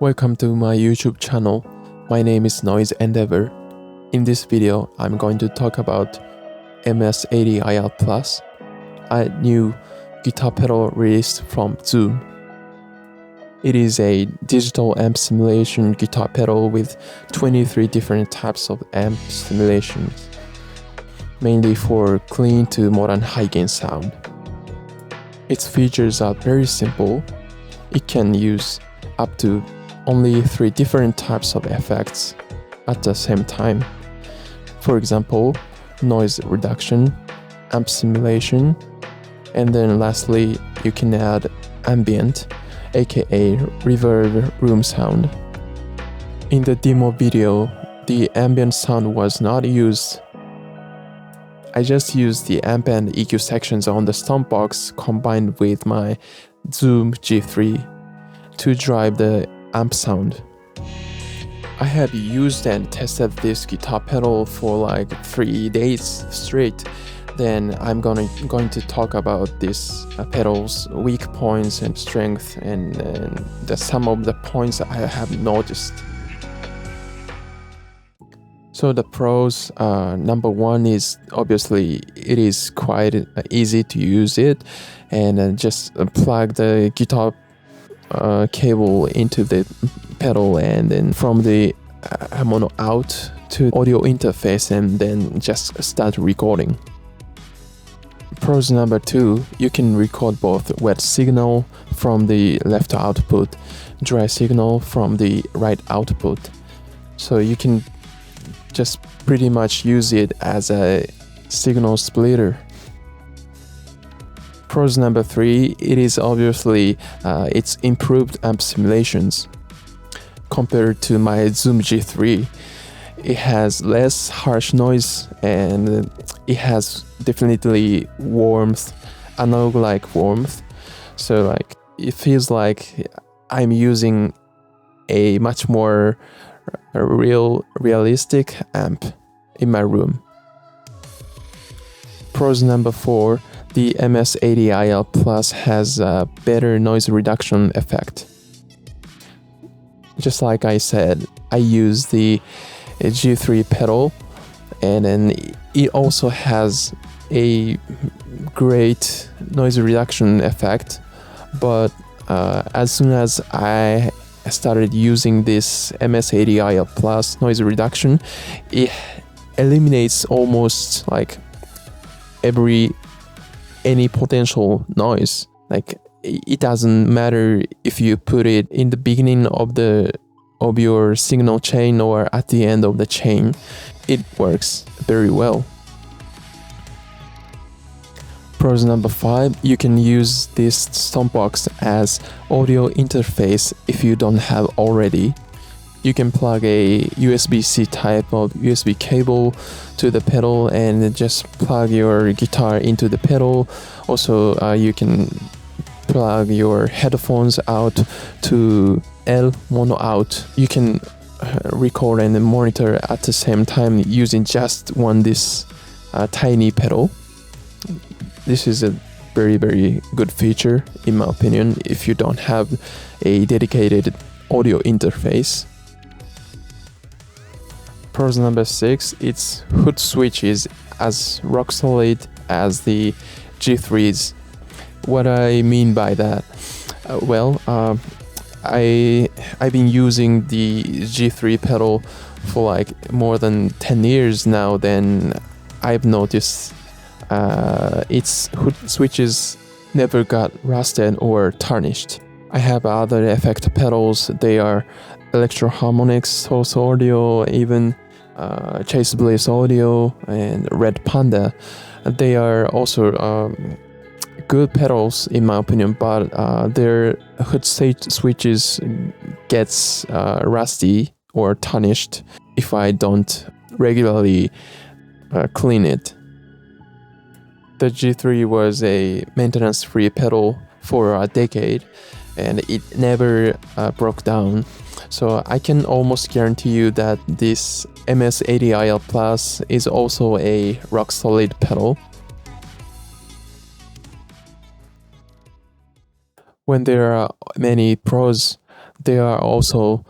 Welcome to my YouTube channel. My name is Noiz Endeavor. In this video, I'm going to talk about MS-80IR Plus, a new guitar pedal released from Zoom. It is a digital amp simulation guitar pedal with 23 different types of amp simulations, mainly for clean to modern high-gain sound. Its features are very simple. It can use up to only 3 different types of effects at the same time. For example, noise reduction, amp simulation, and then lastly, you can add ambient, aka reverb room sound. In the demo video, the ambient sound was not used. I just used the amp and EQ sections on the stomp box combined with my Zoom G3 to drive the amp sound. I had used and tested this guitar pedal for like 3 days straight. Then I'm going to talk about this pedal's weak points and strength and some of the points I have noticed. So the pros, number one is obviously it is quite easy to use it, and just plug the guitar cable into the pedal and then from the MODO out to audio interface and then just start recording. Pros number 2, you can record both wet signal from the left output, dry signal from the right output. So you can just pretty much use it as a signal splitter. Pros number 3, it is obviously its improved amp simulations. Compared to my Zoom G3, it has less harsh noise and it has definitely warmth, analog-like warmth. So like it feels like I'm using a much more realistic amp in my room. Pros number 4, the MS-80IR Plus has a better noise reduction effect. Just like I said, I use the G3 pedal, and then it also has a great noise reduction effect. But as soon as I started using this MS-80IR Plus noise reduction, it eliminates almost like any potential noise. Like it doesn't matter if you put it in the beginning of your signal chain or at the end of the chain, it works very well. Pros number 5, you can use this stomp box as audio interface if you don't have already. You can plug a USB-C type of USB cable to the pedal and just plug your guitar into the pedal. Also, you can plug your headphones out to mono out. You can record and monitor at the same time using just this tiny pedal. This is a very, very good feature in my opinion if you don't have a dedicated audio interface. Pros number 6, its hood switch is as rock solid as the G3's. What I mean by that? I've been using the G3 pedal for like more than 10 years now. Then I've noticed its hood switches never got rusted or tarnished. I have other effect pedals. They are Electro Harmonix, Source Audio, even Chase Bliss Audio and Red Panda. They are also good pedals in my opinion, but their hood switches gets rusty or tarnished if I don't regularly clean it. The G3 was a maintenance-free pedal for a decade and it never broke down. So I can almost guarantee you that this MS-80IR Plus is also a rock-solid pedal. When there are many pros, there are also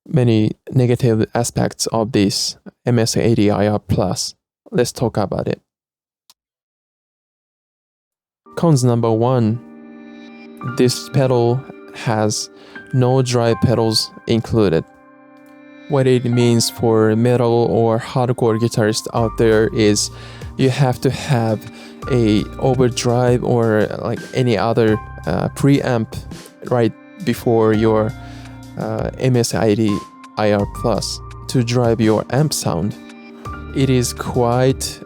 many negative aspects of this MS-80IR Plus. Let's talk about it. Cons number 1. This pedal has no dry pedals included. What it means for metal or hardcore guitarists out there is you have to have a overdrive or like any other preamp right before your MS-80IR Plus to drive your amp sound. It is quite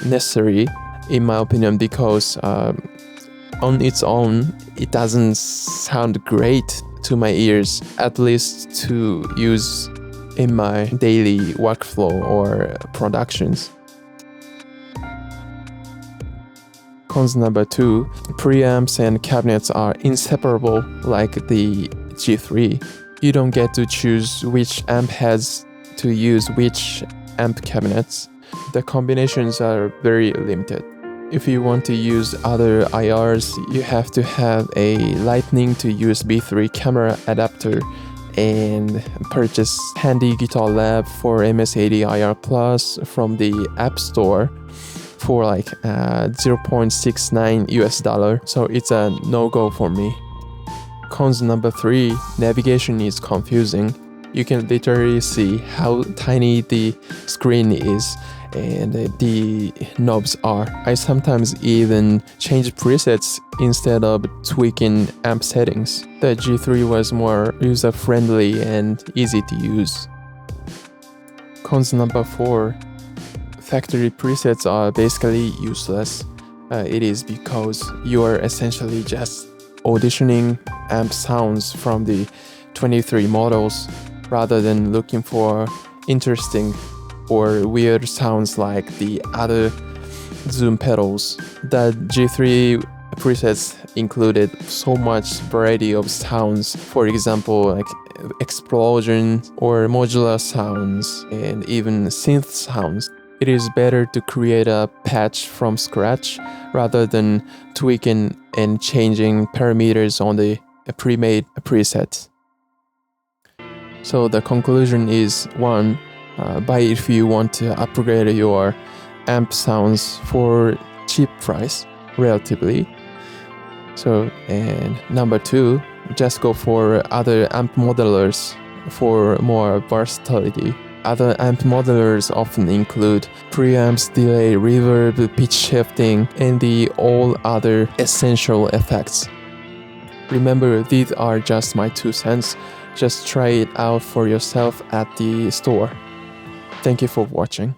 necessary in my opinion because on its own it doesn't sound great to my ears, at least to use in my daily workflow or productions. Cons number 2, preamps and cabinets are inseparable like the G3. You don't get to choose which amp heads to use which amp cabinets. The combinations are very limited. If you want to use other IRs, you have to have a Lightning to USB 3 camera adapter and purchase handy Guitar Lab for MS-80IR Plus from the App Store for like $0.69 US. So it's a no-go for me. Cons number 3, navigation is confusing. You can literally see how tiny the screen is and the knobs are. I sometimes even change presets instead of tweaking amp settings. The G3 was more user-friendly and easy to use. Cons number 4, factory presets are basically useless. It is because you are essentially just auditioning amp sounds from the 23 models rather than looking for interesting or weird sounds like the other Zoom pedals. The G3 presets included so much variety of sounds, for example like explosion or modular sounds and even synth sounds. It is better to create a patch from scratch rather than tweaking and changing parameters on the pre-made preset. So the conclusion is 1. Buy it if you want to upgrade your amp sounds for cheap price, relatively. So, and number 2, just go for other amp modelers for more versatility. Other amp modelers often include preamps, delay, reverb, pitch shifting, and the all other essential effects. Remember, these are just my 2 cents. Just try it out for yourself at the store. Thank you for watching.